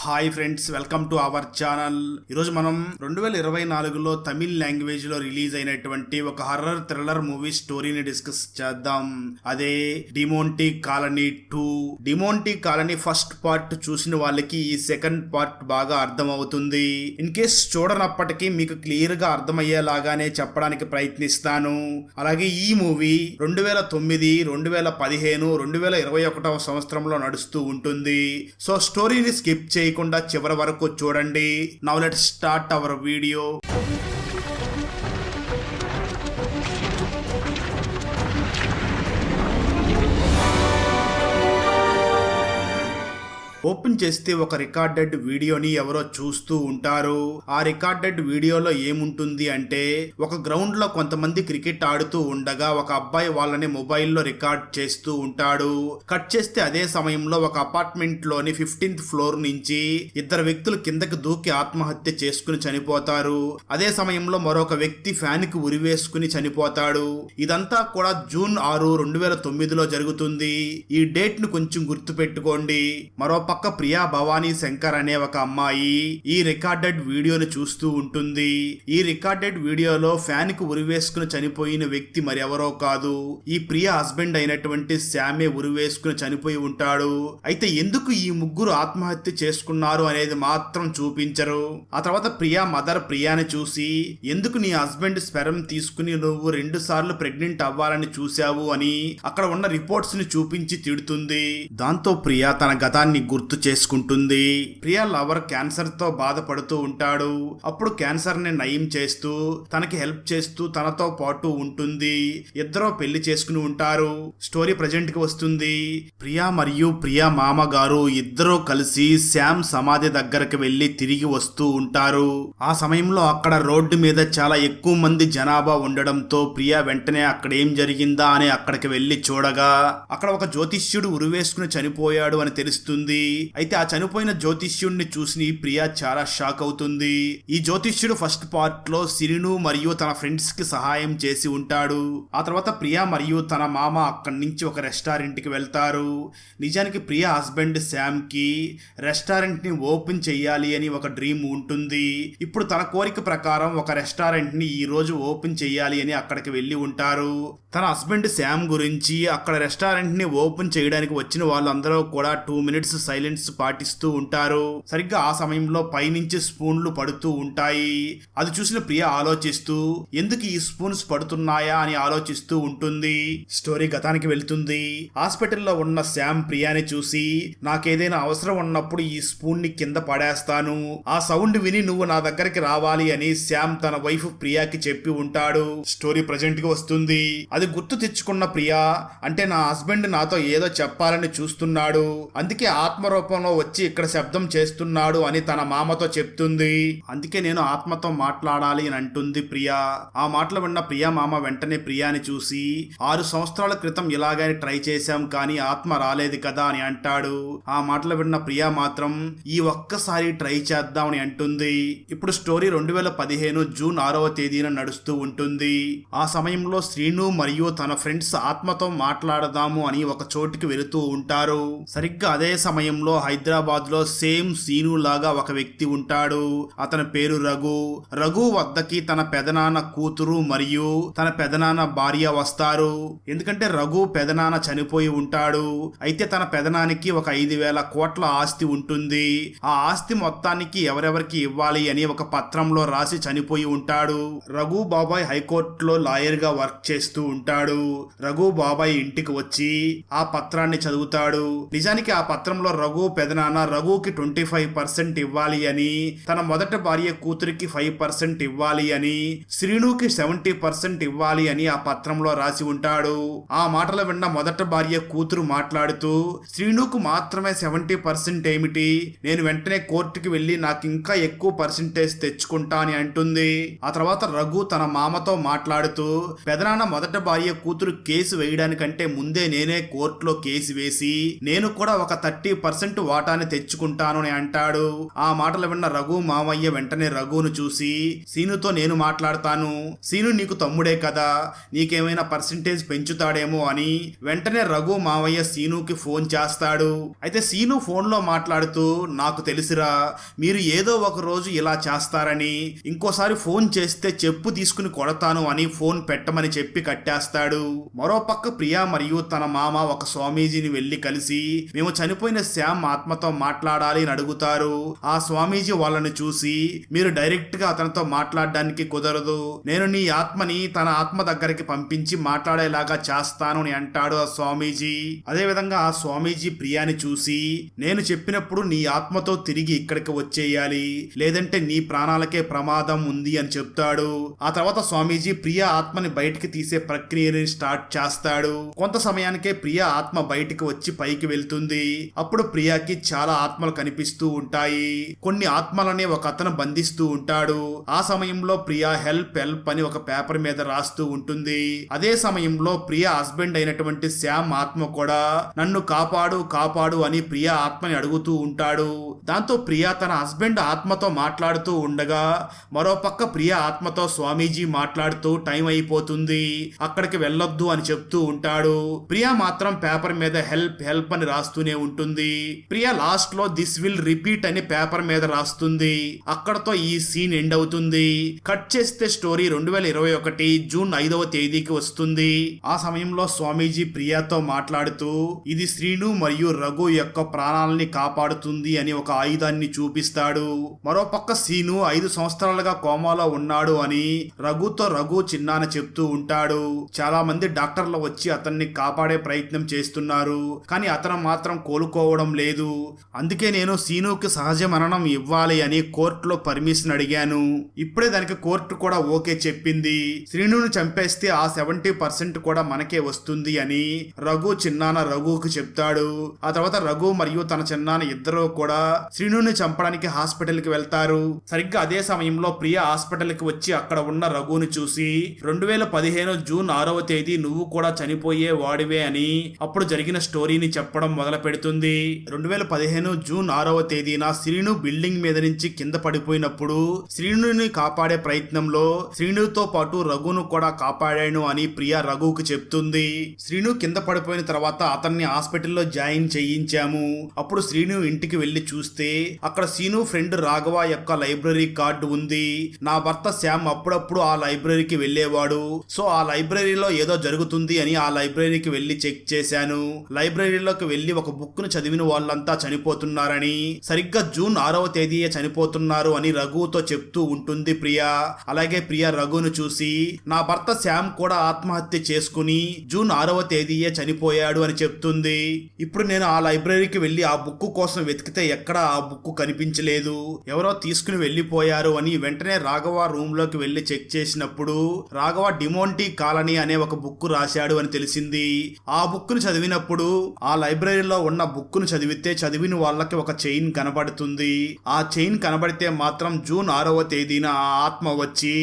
Hi friends, welcome to our channel. ఈరోజు మనం 2024లో Tamil language లో రిలీజ్ అయినటువంటి ఒక హర్రర్ థ్రిల్లర్ మూవీ స్టోరీని డిస్కస్ చేద్దాం. అదే Demonte colony 2. Demonte colony first part చూసిన వాళ్ళకి ఈ సెకండ్ పార్ట్ బాగా అర్థం అవుతుంది. ఇన్ కేస్ చూడనప్పటికీ మీకు క్లియర్ గా అర్థమయ్యేలాగానే చెప్పడానికి ప్రయత్నిస్తాను. అలాగే ఈ మూవీ 2009, 2015, 2021 సంవత్సరంలో నడుస్తూ ఉంటుంది. సో స్టోరీని స్కిప్ చేయకుండా చివరి వరకు చూడండి. Now let's start our video. Open చేస్తే ఒక రికార్డెడ్ వీడియోని ఎవరో చూస్తూ ఉంటారు. ఆ రికార్డెడ్ వీడియోలో ఏముంటుంది అంటే, ఒక గ్రౌండ్ లో కొంతమంది క్రికెట్ ఆడుతూ ఉండగా ఒక అబ్బాయి వాళ్ళని మొబైల్లో రికార్డ్ చేస్తూ ఉంటాడు. కట్ చేస్తే అదే సమయంలో ఒక అపార్ట్మెంట్ లోని 15th ఫ్లోర్ నుంచి ఇద్దరు వ్యక్తులు కిందకి దూకి ఆత్మహత్య చేసుకుని చనిపోతారు. అదే సమయంలో మరొక వ్యక్తి ఫ్యాన్ కి ఉరివేసుకుని చనిపోతాడు. ఇదంతా కూడా జూన్ 6, 2009లో జరుగుతుంది. ఈ డేట్ ను కొంచెం గుర్తు పెట్టుకోండి. మరో పక్క ప్రియా భవానీ శంకర్ అనే ఒక అమ్మాయి ఈ రికార్డెడ్ వీడియోను చూస్తూ ఉంటుంది. ఈ రికార్డెడ్ వీడియోలో ఫ్యాన్ కు ఉరివేసుకుని చనిపోయిన వ్యక్తి మరెవరో కాదు, ఈ ప్రియా హస్బెండ్ అయినటువంటి శ్యామే ఉరివేసుకుని చనిపోయి ఉంటాడు. అయితే ఎందుకు ఈ ముగ్గురు ఆత్మహత్య చేసుకున్నారు అనేది మాత్రం చూపించరు. ఆ తర్వాత ప్రియా మదర్ ప్రియాని చూసి, ఎందుకు నీ హస్బెండ్ స్పెరమ్ తీసుకుని నువ్వు 2 సార్లు ప్రెగ్నెంట్ అవ్వాలని చూశావు అని అక్కడ ఉన్న రిపోర్ట్స్ ని చూపించి తిడుతుంది. దాంతో ప్రియా తన గతాన్ని గుర్తు చేసుకుంటుంది. ప్రియా లవర్ క్యాన్సర్ తో బాధపడుతూ ఉంటాడు. అప్పుడు క్యాన్సర్ ని నయం చేస్తూ తనకి హెల్ప్ చేస్తూ తనతో పాటు ఉంటుంది. ఇద్దరూ పెళ్లి చేసుకుని ఉంటారు. స్టోరీ ప్రజెంట్ కి వస్తుంది. ప్రియా మరియు ప్రియా మామగారు ఇద్దరూ కలిసి శ్యామ్ సమాధి దగ్గరకు వెళ్లి తిరిగి వస్తూ ఉంటారు. ఆ సమయంలో అక్కడ రోడ్డు మీద చాలా ఎక్కువ మంది జనాభా ఉండడంతో ప్రియా వెంటనే అక్కడ ఏం జరిగిందా అని అక్కడికి వెళ్లి చూడగా అక్కడ ఒక జ్యోతిష్యుడు ఉరివేసుకుని చనిపోయాడు అని తెలుస్తుంది. అయితే ఆ చనిపోయిన జ్యోతిష్యుడిని చూసి ప్రియా చాలా షాక్ అవుతుంది. ఈ జ్యోతిష్యుడు ఫస్ట్ పార్ట్ లో సిరిను మరియు తన ఫ్రెండ్స్ కి సహాయం చేసి ఉంటాడు. ఆ తర్వాత ప్రియా మరియు తన మామ అక్కడి నుంచి ఒక రెస్టారెంట్ కి వెళ్తారు. నిజానికి ప్రియా హస్బెండ్ శ్యామ్ కి రెస్టారెంట్ ని ఓపెన్ చెయ్యాలి అని ఒక డ్రీమ్ ఉంటుంది. ఇప్పుడు తన కోరిక ప్రకారం ఒక రెస్టారెంట్ ని ఈ రోజు ఓపెన్ చెయ్యాలి అని అక్కడికి వెళ్లి ఉంటారు. తన హస్బెండ్ శ్యామ్ గురించి అక్కడ రెస్టారెంట్ ని ఓపెన్ చేయడానికి వచ్చిన వాళ్ళందరూ కూడా 2 minutes సైలెన్స్ పాటిస్తూ ఉంటారు. సరిగ్గా ఆ సమయంలో పైనుంచి స్పూన్లు పడుతూ ఉంటాయి. అది చూసిన ప్రియ ఆలోచిస్తూ ఎందుకు ఈ స్పూన్స్ పడుతున్నాయా అని ఆలోచిస్తూ ఉంటుంది. స్టోరీ గతానికి వెళ్తుంది. హాస్పిటల్లో ఉన్న శ్యామ్ ప్రియాని చూసి, నాకేదైనా అవసరం ఉన్నప్పుడు ఈ స్పూన్ ని కింద పడేస్తాను, ఆ సౌండ్ విని నువ్వు నా దగ్గరికి రావాలి అని శ్యామ్ తన వైఫ్ ప్రియాకి చెప్పి ఉంటాడు. స్టోరీ ప్రజెంట్ కి వస్తుంది. అది గుర్తు తెచ్చుకున్న ప్రియా, అంటే నా హస్బెండ్ నాతో ఏదో చెప్పాలని చూస్తున్నాడు, అందుకే ఆత్మరూపంలో వచ్చి ఇక్కడ శబ్దం చేస్తున్నాడు అని తన మామతో చెప్తుంది. అందుకే నేను ఆత్మతో మాట్లాడాలి అని అంటుంది ప్రియా. ఆ మాటలు విన్న ప్రియా మామ వెంటనే ప్రియాని చూసి, 6 సంవత్సరాల క్రితం ఇలాగని ట్రై చేశాం కానీ ఆత్మ రాలేదు కదా అని అంటాడు. ఆ మాటలు విన్న ప్రియా మాత్రం ఈ ఒక్కసారి ట్రై చేద్దామని అంటుంది. ఇప్పుడు స్టోరీ 2015 జూన్ 6వ తేదీన నడుస్తూ ఉంటుంది. ఆ సమయంలో శ్రీను మరియు తన ఫ్రెండ్స్ ఆత్మతో మాట్లాడదాము అని ఒక చోటుకి వెళుతూ ఉంటారు. సరిగ్గా అదే సమయంలో హైదరాబాద్ లో సేమ్ సీను లాగా ఒక వ్యక్తి ఉంటాడు. అతని పేరు రఘు. రఘు వద్దకి తన పెదనాన్న కూతురు మరియు తన పెదనాన్న భార్య వస్తారు. ఎందుకంటే రఘు పెదనాన్న చనిపోయి ఉంటాడు. అయితే తన పెదనానికి ఒక 5,000 కోట్ల ఆస్తి ఉంటుంది. ఆ ఆస్తి మొత్తానికి ఎవరెవరికి ఇవ్వాలి అని ఒక పత్రంలో రాసి చనిపోయి ఉంటాడు. రఘు బాబాయ్ హైకోర్టులో లాయర్ గా వర్క్ చేస్తూ ఉంటాడు. రఘు బాబాయ్ ఇంటికి వచ్చి ఆ పత్రాన్ని చదువుతాడు. నిజానికి ఆ పత్రంలో రఘు పెదనాన్న రఘుకి 25% ఇవ్వాలి అని, తన మొదటి భార్య కూతురికి 5% ఇవ్వాలి అని, శ్రీనుకి 70% ఇవ్వాలి అని ఆ పత్రంలో రాసి ఉంటాడు. ఆ మాటలు విన్న మొదటి భార్య కూతురు మాట్లాడుతూ, శ్రీనుకు మాత్రమే 70% ఏమిటి, నేను వెంటనే కోర్టుకి వెళ్లి నాకు ఇంకా ఎక్కువ పర్సెంటేజ్ తెచ్చుకుంటా అని అంటుంది. ఆ తర్వాత రఘు తన మామతో మాట్లాడుతూ, పెదనాన్న మొదటి భార్య కూతురు కేసు వేయడానికంటే ముందే నేనే కోర్టులో కేసు వేసి నేను కూడా ఒక 30% 50% వాటాని తెచ్చుకుంటాను అని అంటాడు. ఆ మాటలు విన్న రఘు మామయ్య వెంటనే రఘును చూసి, సీనుతో నేను మాట్లాడతాను, సీను నీకు తమ్ముడే కదా, నీకేమైనా పర్సెంటేజ్ పెంచుతాడేమో అని వెంటనే రఘు మామయ్య సీనుకి ఫోన్ చేస్తాడు. అయితే సీను ఫోన్లో మాట్లాడుతూ, నాకు తెలుసురా, మీరు ఏదో ఒక రోజు ఇలా చేస్తారని, ఇంకోసారి ఫోన్ చేస్తే చెప్పు తీసుకుని కొడతాను అని ఫోన్ పెట్టమని చెప్పి కట్టేస్తాడు. మరోపక్క ప్రియా మరియు తన మామ ఒక స్వామీజీని వెళ్లి కలిసి, మేము చనిపోయిన శ్యామ్ ఆత్మతో మాట్లాడాలి అని అడుగుతారు. ఆ స్వామీజీ వాళ్ళని చూసి, మీరు డైరెక్ట్ గా అతనితో మాట్లాడడానికి కుదరదు, నేను నీ ఆత్మని తన ఆత్మ దగ్గరికి పంపించి మాట్లాడేలాగా చేస్తాను అని అంటాడు ఆ స్వామీజీ. అదే విధంగా ఆ స్వామీజీ ప్రియాని చూసి, నేను చెప్పినప్పుడు నీ ఆత్మతో తిరిగి ఇక్కడికి వచ్చేయాలి, లేదంటే నీ ప్రాణాలకే ప్రమాదం ఉంది అని చెప్తాడు. ఆ తర్వాత స్వామీజీ ప్రియా ఆత్మని బయటికి తీసే ప్రక్రియని స్టార్ట్ చేస్తాడు. కొంత సమయానికే ప్రియా ఆత్మ బయటికి వచ్చి పైకి వెళ్తుంది. అప్పుడు ప్రియాకి చాలా ఆత్మలు కనిపిస్తూ ఉంటాయి. కొన్ని ఆత్మలని ఒక అతను బంధిస్తూ ఉంటాడు. ఆ సమయంలో ప్రియా హెల్ప్ హెల్ప్ అని ఒక పేపర్ మీద రాస్తూ ఉంటుంది. అదే సమయంలో ప్రియా హస్బెండ్ అయినటువంటి శ్యామ్ ఆత్మ కూడా నన్ను కాపాడు కాపాడు అని ప్రియా ఆత్మని అడుగుతూ ఉంటాడు. దాంతో ప్రియా తన హస్బెండ్ ఆత్మతో మాట్లాడుతూ ఉండగా మరోపక్క ప్రియా ఆత్మతో స్వామీజీ మాట్లాడుతూ టైం అయిపోతుంది, అక్కడికి వెళ్ళొద్దు అని చెప్తూ ఉంటాడు. ప్రియా మాత్రం పేపర్ మీద హెల్ప్ హెల్ప్ అని రాస్తూనే ఉంటుంది. ప్రియా లాస్ట్ లో దిస్ విల్ రిపీట్ అని పేపర్ మీద రాస్తుంది. అక్కడతో ఈ సీన్ ఎండ్ అవుతుంది. కట్ చేస్తే స్టోరీ 2021 జూన్ 5వ తేదీకి వస్తుంది. ఆ సమయంలో స్వామీజీ ప్రియాతో మాట్లాడుతూ, ఇది శ్రీను మరియు రఘు యొక్క ప్రాణాలని కాపాడుతుంది అని ఒక ఆయుధాన్ని చూపిస్తాడు. మరోపక్క సీను 5 సంవత్సరాలుగా కోమాలో ఉన్నాడు అని రఘుతో రఘు చిన్నాన చెప్తూ ఉంటాడు. చాలా మంది డాక్టర్లు వచ్చి అతన్ని కాపాడే ప్రయత్నం చేస్తున్నారు, కానీ అతను మాత్రం కోలుకోవడం లేదు. అందుకే నేను సీనుకి సహజ మరణం ఇవ్వాలి అని కోర్టులో పర్మిషన్ అడిగాను. ఇప్పుడే దానికి కోర్టు కూడా ఓకే చెప్పింది. శ్రీనుని చంపేస్తే ఆ 70% కూడా మనకే వస్తుంది అని రఘు చిన్నాన రఘుకి చెప్తాడు. ఆ తర్వాత రఘు మరియు తన చిన్నాన ఇద్దరు కూడా శ్రీనుని చంపడానికి హాస్పిటల్ కి వెళ్తారు. సరిగ్గా అదే సమయంలో ప్రియా హాస్పిటల్ కి వచ్చి అక్కడ ఉన్న రఘుని చూసి, 2015 జూన్ 6వ తేదీ నువ్వు కూడా చనిపోయే వాడివే అని అప్పుడు జరిగిన స్టోరీని చెప్పడం మొదలు పెడుతుంది. 2015 జూన్ 6వ తేదీన శ్రీను బిల్డింగ్ మీద నుంచి కింద పడిపోయినప్పుడు శ్రీనుని కాపాడే ప్రయత్నంలో శ్రీనుతో పాటు రఘును కూడా కాపాడాను అని ప్రియా రఘుకి చెప్తుంది. శ్రీను కింద పడిపోయిన తర్వాత అతన్ని హాస్పిటల్లో జాయిన్ చేయించాము. అప్పుడు శ్రీను ఇంటికి వెళ్లి చూస్తే అక్కడ శ్రీను ఫ్రెండ్ రాఘవ యొక్క లైబ్రరీ కార్డు ఉంది. నా భర్త శ్యామ్ అప్పుడప్పుడు ఆ లైబ్రరీకి వెళ్లేవాడు, సో ఆ లైబ్రరీలో ఏదో జరుగుతుంది అని ఆ లైబ్రరీకి వెళ్లి చెక్ చేశాను. లైబ్రరీలోకి వెళ్లి ఒక బుక్ ను చదివిన వాళ్ళంతా చనిపోతున్నారని, సరిగ్గా జూన్ 6వ తేదీయే చనిపోతున్నారు అని రఘుతో చెప్తూ ఉంటుంది ప్రియా. అలాగే ప్రియా రఘును చూసి, నా భర్త శ్యామ్ కూడా ఆత్మహత్య చేసుకుని జూన్ 6వ తేదీయే చనిపోయాడు అని చెప్తుంది. ఇప్పుడు నేను ఆ లైబ్రరీకి వెళ్లి ఆ బుక్ కోసం వెతికితే ఎక్కడా ఆ బుక్ కనిపించలేదు, ఎవరో తీసుకుని వెళ్లిపోయారు అని వెంటనే రాఘవ రూమ్ లోకి వెళ్లి చెక్ చేసినప్పుడు రాఘవ డిమోంటీ కాలనీ అనే ఒక బుక్ రాశాడు అని తెలిసింది. ఆ బుక్ ను చదివినప్పుడు ఆ లైబ్రరీలో ఉన్న బుక్ ను చదివితే చదివిన వాళ్ళకి ఒక చైన్ కనబడుతుంది. ఆ చైన్ కనబడితే మాత్రం జూన్ 6వ తేదీన ఆ ఆత్మ వచ్చి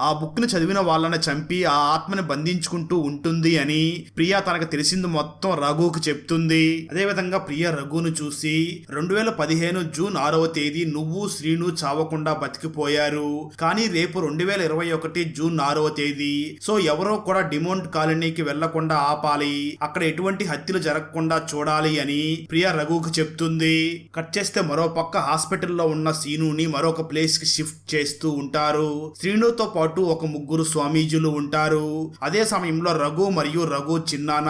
ఆ బుక్ ను చదివిన వాళ్ళని చంపి ఆ ఆత్మని బంధించుకుంటూ ఉంటుంది అని ప్రియా తనకు తెలిసింది మొత్తం రఘుకు చెప్తుంది. అదే విధంగా ప్రియా రఘును చూసి, 2015 జూన్ 6వ తేదీ నువ్వు శ్రీను చావకుండా బతికిపోయారు, కానీ రేపు 2021 జూన్ 6వ తేదీ, సో ఎవరో కూడా డిమోంట్ కాలనీకి వెళ్లకుండా ఆపాలి, అక్కడ ఎటువంటి హత్యలు జరగకుండా చూడాలి అని ప్రియా రఘుకు చెప్తుంది. కట్ చేస్తే మరో పక్క హాస్పిటల్లో ఉన్న శ్రీనుని మరొక ప్లేస్ కి షిఫ్ట్ చేస్తూ ఉంటారు. శ్రీనుతో పాటు ఒక ముగ్గురు స్వామీజీలు ఉంటారు. అదే సమయంలో రఘు మరియు రఘు చిన్నాన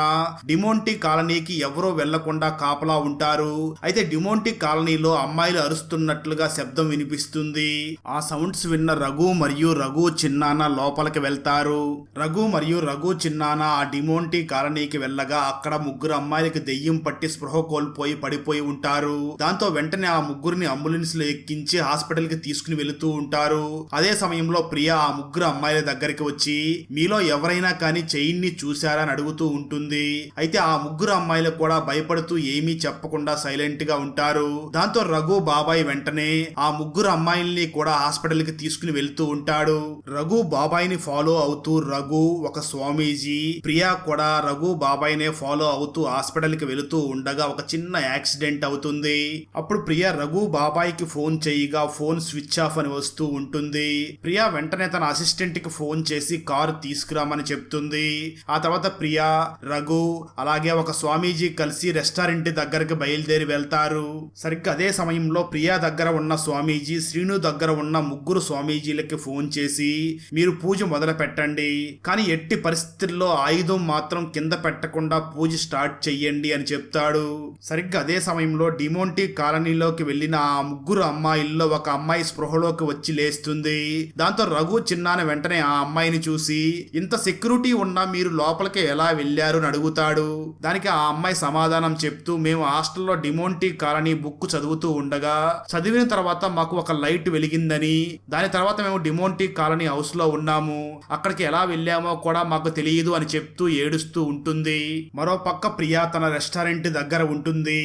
డిమోంటీ కాలనీకి ఎవరో వెళ్లకుండా కాపలా ఉంటారు. అయితే డిమోంటీ కాలనీలో అమ్మాయిలు అరుస్తున్నట్లుగా శబ్దం వినిపిస్తుంది. ఆ సౌండ్స్ విన్న రఘు మరియు రఘు చిన్నాన లోపలికి వెళ్తారు. రఘు మరియు రఘు చిన్నాన ఆ డిమోంటీ కాలనీకి వెళ్ళగా అక్కడ ముగ్గురు అమ్మాయిలకి దెయ్యం పట్టి స్పృహ కోల్పోయి పడిపోయి ఉంటారు. దాంతో వెంటనే ఆ ముగ్గురిని అంబులెన్స్ లో ఎక్కించి హాస్పిటల్ కి తీసుకుని వెళుతూ ఉంటారు. అదే సమయంలో ప్రియా ఆ ముగ్గురు అమ్మాయిల దగ్గరికి వచ్చి, మీలో ఎవరైనా కానీ చైన్ ని చూశారా అని అడుగుతూ ఉంటుంది. అయితే ఆ ముగ్గురు అమ్మాయిలు కూడా భయపడుతూ ఏమీ చెప్పకుండా సైలెంట్ గా ఉంటారు. దాంతో రఘు బాబాయ్ వెంటనే ఆ ముగ్గురు అమ్మాయిల్ని కూడా హాస్పిటల్ కి తీసుకుని వెళ్తూ ఉంటాడు. రఘు బాబాయ్ ని ఫాలో అవుతూ రఘు ఒక స్వామీజీ ప్రియా కూడా రఘు బాబాయ్ నే ఫాలో అవుతూ హాస్పిటల్ కి వెళుతూ ఉండగా ఒక చిన్న యాక్సిడెంట్ అవుతుంది. అప్పుడు ప్రియా రఘు బాబాయికి ఫోన్ చేయగా ఫోన్ స్విచ్ ఆఫ్ అని వస్తూ ఉంటుంది. ప్రియా వెంటనే తన అసిస్టెంట్ కి ఫోన్ చేసి కారు తీసుకురామని చెప్తుంది. ఆ తర్వాత ప్రియా, రఘు అలాగే ఒక స్వామీజీ కలిసి రెస్టారెంట్ దగ్గరకు బయలుదేరి వెళ్తారు. సరిగ్గా అదే సమయంలో ప్రియా దగ్గర ఉన్న స్వామీజీ శ్రీను దగ్గర ఉన్న ముగ్గురు స్వామీజీలకి ఫోన్ చేసి మీరు పూజ మొదలు పెట్టండి, కానీ ఎట్టి పరిస్థితుల్లో ఆయుధం మాత్రం కింద పెట్టకుండా పూజ స్టార్ట్ చెయ్యండి అని చెప్తాడు. సరిగ్గా అదే సమయంలో డిమోంటీ కాలనీలోకి వెళ్లిన ఆ ముగ్గురు అమ్మాయిల్లో ఒక అమ్మాయి స్పృహలోకి వచ్చి లేస్తుంది. దాంతో రఘు చిన్నాన వెంటనే ఆ అమ్మాయిని చూసి ఇంత సెక్యూరిటీ ఉన్నా మీరు లోపలికి ఎలా వెళ్లారు అని అడుగుతాడు. దానికి ఆ అమ్మాయి సమాధానం చెప్తూ మేము హాస్టల్లో డిమోంటీ కాలనీ బుక్ చదువుతూ ఉండగా చదివిన తర్వాత మాకు ఒక లైట్ వెలిగిందని, దాని తర్వాత మేము డిమోంటీ కాలనీ హౌస్ లో ఉన్నాము, అక్కడికి ఎలా వెళ్ళామో కూడా మాకు తెలియదు అని చెప్తూ ఏడుస్తూ ఉంటుంది. మరో పక్క ప్రియా తన రెస్టారెంట్ దగ్గర ఉంటుంది.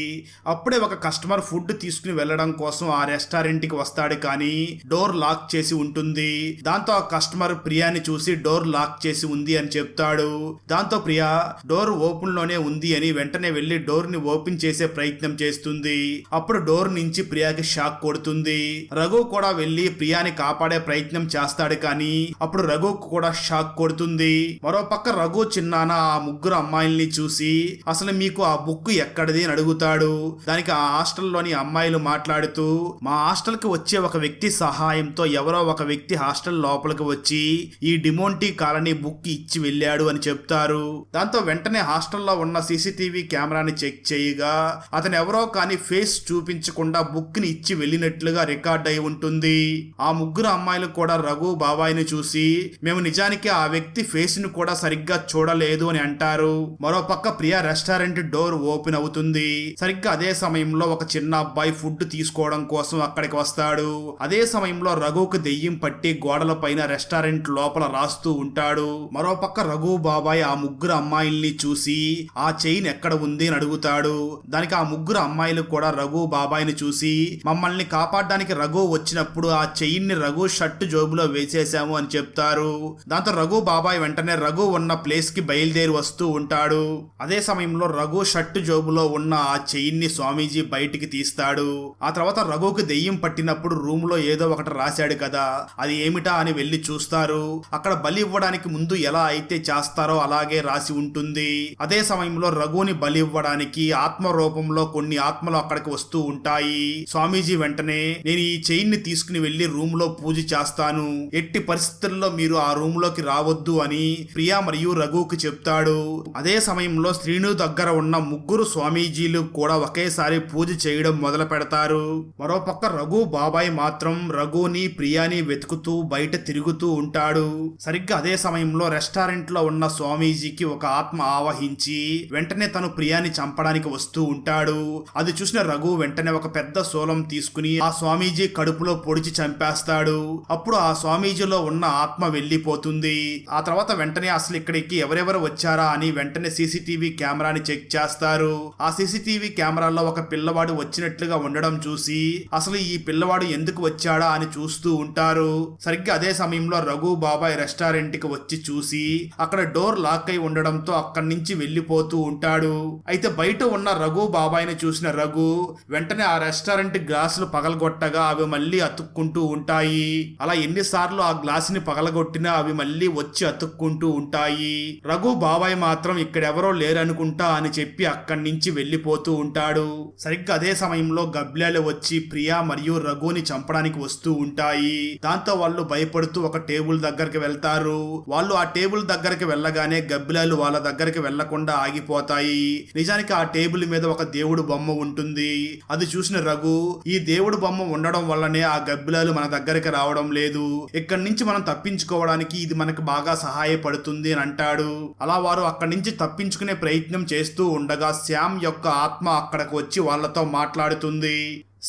అప్పుడే ఒక కస్టమర్ ఫుడ్ తీసుకుని వెళ్లడం కోసం ఆ రెస్టారెంట్ కి వస్తాడు, కానీ డోర్ లాక్ చేసి ఉంటుంది. దాంతో ఆ కస్టమర్ ప్రియాని చూసి డోర్ లాక్ చేసి ఉంది అని చెప్తాడు. దాంతో ప్రియా డోర్ ఓపెన్ లోనే ఉంది అని వెంటనే వెళ్లి డోర్ ని ఓపెన్ చేసే ప్రయత్నం చేస్తుంది. అప్పుడు డోర్ నుంచి ప్రియాకి షాక్ కొడుతుంది. రఘు కూడా వెళ్లి ప్రియాని కాపాడే ప్రయత్నం చేస్తాడు, కానీ అప్పుడు రఘుకు కూడా షాక్ కొడుతుంది. మరో పక్క రఘు చిన్నాన ఆ ముగ్గురు అమ్మాయిల్ని చూసి అసలు మీకు ఆ బుక్ ఎక్కడిది అని అడుగుతాడు. దానికి ఆ హాస్టల్లోని అమ్మాయిలు మాట్లాడుతూ మా హాస్టల్ కి వచ్చే ఒక వ్యక్తి సహాయంతో ఎవరో ఒక వ్యక్తి హాస్టల్ లోపలికి వచ్చి ఈ డిమోంటీ కాలనీ బుక్ ఇచ్చి వెళ్ళాడు అని చెప్తారు. దాంతో వెంటనే హాస్టల్లో ఉన్న సీసీటీవీ కెమెరాని చెక్ చేయగా అతను ఎవరో కానీ ఫేస్ చూపించకుండా బుక్ ని ఇచ్చి వెళ్ళినట్లుగా రికార్డ్ అయి ఉంటుంది. ఆ ముగ్గురు అమ్మాయిలు కూడా రఘు బాబాయిని చూసి మేము నిజానికి ఆ వ్యక్తి ఫేస్ ను కూడా సరిగ్గా చూడలేదు అని అంటారు. మరో పక్క ప్రియా రెస్టారెంట్ డోర్ ఓపెన్ అవుతుంది. సరిగ్గా అదే సమయంలో ఒక చిన్న అబ్బాయి ఫుడ్ తీసుకోవడం కోసం అక్కడికి వస్తాడు. అదే సమయంలో రఘుకు దెయ్యం పట్టి గోడల పైన రెస్టారెంట్ లోపల రాస్తూ ఉంటాడు. మరో పక్క రఘు బాబాయ్ ఆ ముగ్గురు అమ్మాయిల్ని చూసి ఆ చైన్ ఎక్కడ ఉంది అని అడుగుతాడు. దానికి ఆ ముగ్గురు అమ్మాయిలు కూడా రఘు బాబాయ్ని చూసి మమ్మల్ని కాపాడడానికి రఘు వచ్చినప్పుడు ఆ చైన్ ని రఘు షర్ట్ జోబులో వేసేసాము అని చెప్తారు. దాంతో రఘు బాబాయ్ వెంటనే రఘు ఉన్న ప్లేస్ కి బయలుదేరి వస్తూ ఉంటాడు. అదే సమయంలో రఘు షర్ట్ జోబులో ఉన్న ఆ చైన్ ని స్వామీజీ బయటికి తీస్తాడు. ఆ తర్వాత రఘుకి దెయ్యం పట్టినప్పుడు రూమ్ లో ఏదో ఒకటి రాశాడు కదా, అది ఏమిటా అని వెళ్లి చూస్తారు. అక్కడ బలి ఇవ్వడానికి ముందు ఎలా అయితే చేస్తారో అలాగే రాసి ఉంటుంది. అదే సమయంలో రఘుని బలి ఇవ్వడానికి ఆత్మ రూపంలో కొన్ని ఆత్మలు అక్కడికి వస్తూ ఉంటాయి. స్వామీజీ వెంటనే నేను ఈ చైన్ ని తీసుకుని వెళ్లి రూమ్ లో పూజ చేస్తాను, ఎట్టి పరిస్థితుల్లో మీరు ఆ రూమ్ లోకి రావద్దు అని ప్రియా మరియు రఘుకి చెప్తాడు. అదే సమయంలో శ్రీను దగ్గర ఉన్న ముగ్గురు స్వామీజీలు కూడా ఒకేసారి పూజ చేయడం మొదలు పెడతారు. మరోపక్క రఘు బాబాయ్ మాత్రం రఘుని ప్రియాని వెతుకుతూ బయట తిరుగుతూ ఉంటాడు. సరిగ్గా అదే సమయంలో రెస్టారెంట్ లో ఉన్న స్వామీజీకి ఒక ఆత్మ ఆవహించి వెంటనే తను ప్రియాని చంపడానికి వస్తూ ఉంటాడు. అది చూసిన రఘు వెంటనే ఒక పెద్ద శూలం తీసుకుని ఆ స్వామీజీ కడుపులో పొడిచి చంపేస్తాడు. అప్పుడు ఆ స్వామీజీలో ఉన్న ఆత్మ వెళ్లిపోతుంది. ఆ తర్వాత వెంటనే అసలు ఇక్కడికి ఎవరెవరు వచ్చారా అని వెంటనే సీసీటీవీ కెమెరాని చెక్ చేస్తారు. ఆ సీసీటీవీ కెమెరాలో ఒక పిల్లవాడు వచ్చినట్లుగా ఉండడం చూసి అసలు ఈ పిల్లవాడు ఎందుకు వచ్చాడా అని చూస్తూ ఉంటారు. సరిగ్గా అదే సమయంలో రఘు బాబాయ్ రెస్టారెంట్ కి వచ్చి చూసి అక్కడ డోర్ లాక్ అయి ఉండడంతో అక్కడి నుంచి వెళ్లిపోతూ ఉంటాడు. అయితే బయట ఉన్న రఘు బాబాయ్ ని చూసిన రఘు వెంటనే ఆ రెస్టారెంట్ గ్లాసులు పగలగొట్టగా అవి మళ్ళీ అతుక్కుంటూ ఉంటాయి. అలా ఎన్నిసార్లు ఆ గ్లాస్ ని పగలగొట్టినా అవి మళ్ళీ వచ్చి అతుక్కుంటూ ఉంటాయి. రఘు బాబాయ్ మాత్రం ఇక్కడెవరో లేరనుకుంటా అని చెప్పి అక్కడి నుంచి వెళ్లిపోతూ ఉంటాడు. సరిగ్గా అదే సమయంలో గబ్బిలాలు వచ్చి ప్రియా మరియు రఘుని చంపడానికి వస్తూ ఉంటాయి. దాంతో వాళ్ళు భయపడుతూ ఒక టేబుల్ దగ్గరికి వెళ్తారు. వాళ్ళు ఆ టేబుల్ దగ్గరికి వెళ్ళగానే గబ్బిలాలు వాళ్ళ దగ్గరికి వెళ్లకుండా ఆగిపోతాయి. నిజానికి ఆ టేబుల్ మీద ఒక దేవుడు బొమ్మ ఉంటుంది. అది చూసిన రఘు ఈ దేవుడు బొమ్మ ఉండడం వల్లనే ఆ గబ్బిలాలు మన దగ్గరికి రావడం లేదు, ఇక్కడి నుంచి మనం తప్పించుకోవడానికి ఇది మనకు బాగా సహాయపడుతుంది అని అంటాడు. అలా వారు అక్కడి నుంచి తప్పించుకునే ప్రయత్నం చేస్తూ ఉండగా శ్యామ్ యొక్క ఆత్మ అక్కడికి వచ్చి వాళ్ళతో మాట్లాడుతుంది.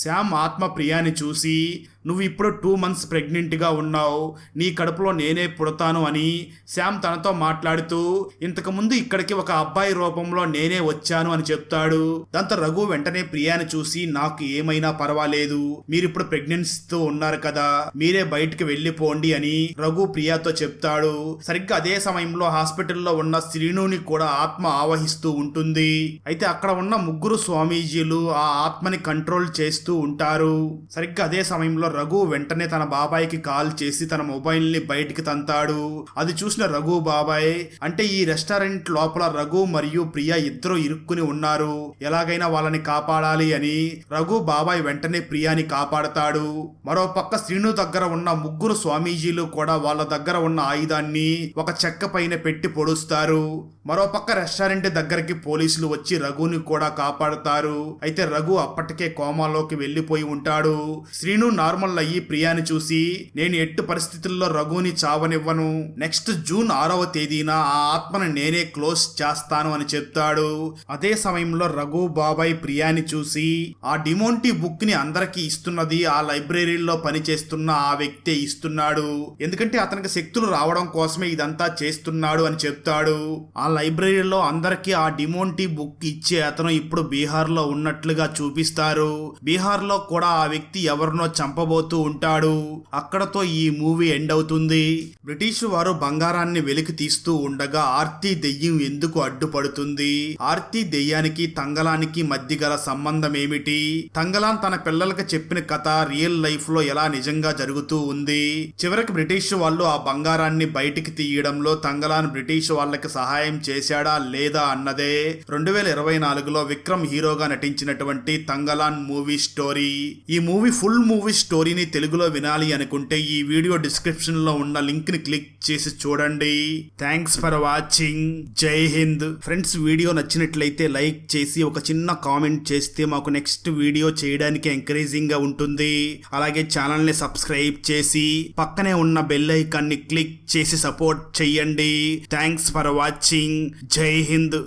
శ్యామ్ ఆత్మ ప్రియాని చూసి, నువ్వు ఇప్పుడు 2 months ప్రెగ్నెంట్గా ఉన్నావు, నీ కడుపులో నేనే పుడతాను అని శ్యామ్ తనతో మాట్లాడుతూ ఇంతకుముందు ఇక్కడికి ఒక అబ్బాయి రూపంలో నేనే వచ్చాను అని చెప్తాడు. దాంతో రఘు వెంటనే ప్రియాని చూసి, నాకు ఏమైనా పర్వాలేదు, మీరిప్పుడు ప్రెగ్నెన్సీతో ఉన్నారు కదా, మీరే బయటికి వెళ్ళిపోండి అని రఘు ప్రియాతో చెప్తాడు. సరిగ్గా అదే సమయంలో హాస్పిటల్లో ఉన్న శ్రీనుని కూడా ఆత్మ ఆవహిస్తూ ఉంటుంది. అయితే అక్కడ ఉన్న 3 స్వామీజీలు ఆ ఆత్మని కంట్రోల్ చేస్తూ ఉంటారు. సరిగ్గా అదే సమయంలో రఘు వెంటనే తన బాబాయ్కి కాల్ చేసి తన మొబైల్ ని బయటికి తంతాడు. అది చూసిన రఘు బాబాయ్, అంటే ఈ రెస్టారెంట్ లోపల రఘు మరియు ప్రియా ఇద్దరు ఇరుక్కుని ఉన్నారు, ఎలాగైనా వాళ్ళని కాపాడాలి అని రఘు బాబాయ్ వెంటనే ప్రియాని కాపాడతాడు. మరో పక్క శ్రీను దగ్గర ఉన్న 3 స్వామీజీలు కూడా వాళ్ళ దగ్గర ఉన్న ఆయుధాన్ని ఒక చెక్క పైన పెట్టి పొడుస్తారు. మరోపక్క రెస్టారెంట్ దగ్గరికి పోలీసులు వచ్చి రఘుని కూడా కాపాడుతారు. అయితే రఘు అప్పటికే కోమాలోకి వెళ్లిపోయి ఉంటాడు. శ్రీను నార్మల్ అయ్యి ప్రియాని చూసి, నేను ఎట్టు పరిస్థితుల్లో రఘుని చావనివ్వను, నెక్స్ట్ జూన్ 6వ తేదీన ఆ ఆత్మను నేనే క్లోజ్ చేస్తాను అని చెప్తాడు. అదే సమయంలో రఘు బాబాయ్ ప్రియాని చూసి, ఆ డిమోంటీ బుక్ ని అందరికి ఇస్తున్నది ఆ లైబ్రరీలో పనిచేస్తున్న ఆ వ్యక్తే ఇస్తున్నాడు, ఎందుకంటే అతనికి శక్తులు రావడం కోసమే ఇదంతా చేస్తున్నాడు అని చెప్తాడు. ఆ లైబ్రరీలో అందరికీ ఆ డిమోంటీ బుక్ ఇచ్చే అతను ఇప్పుడు బీహార్ లో ఉన్నట్లుగా చూపిస్తారు. బీహార్ లో కూడా ఆ వ్యక్తి ఎవరినో చంపబోతూ ఉంటాడు. అక్కడతో ఈ మూవీ ఎండ్ అవుతుంది. బ్రిటిష్ వారు బంగారాన్ని వెలికి తీస్తూ ఉండగా ఆర్తి దెయ్యం ఎందుకు అడ్డుపడుతుంది? ఆర్తి దెయ్యానికి తంగలానికి మధ్య గల సంబంధం ఏమిటి? తంగలాన్ తన పిల్లలకు చెప్పిన కథ రియల్ లైఫ్ లో ఎలా నిజంగా జరుగుతూ ఉంది? చివరికి బ్రిటిష్ వాళ్ళు ఆ బంగారాన్ని బయటికి తీయడంలో తంగలాన్ బ్రిటిష్ వాళ్ళకి సహాయం చేశాడా లేదా అన్నదే 2024లో విక్రమ్ హీరోగా నటించినటువంటి తంగలాన్ మూవీ స్టోరీ. ఈ ఫుల్ మూవీ స్టోరీని తెలుగులో వినాలి అనుకుంటే ఈ వీడియో డిస్క్రిప్షన్ లో ఉన్న లింక్ ని క్లిక్ చేసి చూడండి. Thanks for watching. జై హింద్. ఫ్రెండ్స్, వీడియో నచ్చినట్లయితే లైక్ చేసి ఒక చిన్న కామెంట్ చేస్తే మాకు నెక్స్ట్ వీడియో చేయడానికి ఎంకరేజింగ్ గా ఉంటుంది. అలాగే ఛానల్ ని సబ్స్క్రైబ్ చేసి పక్కనే ఉన్న బెల్ ఐకాన్ ని క్లిక్ చేసి సపోర్ట్ చెయ్యండి. Thanks for watching. జై హింద్.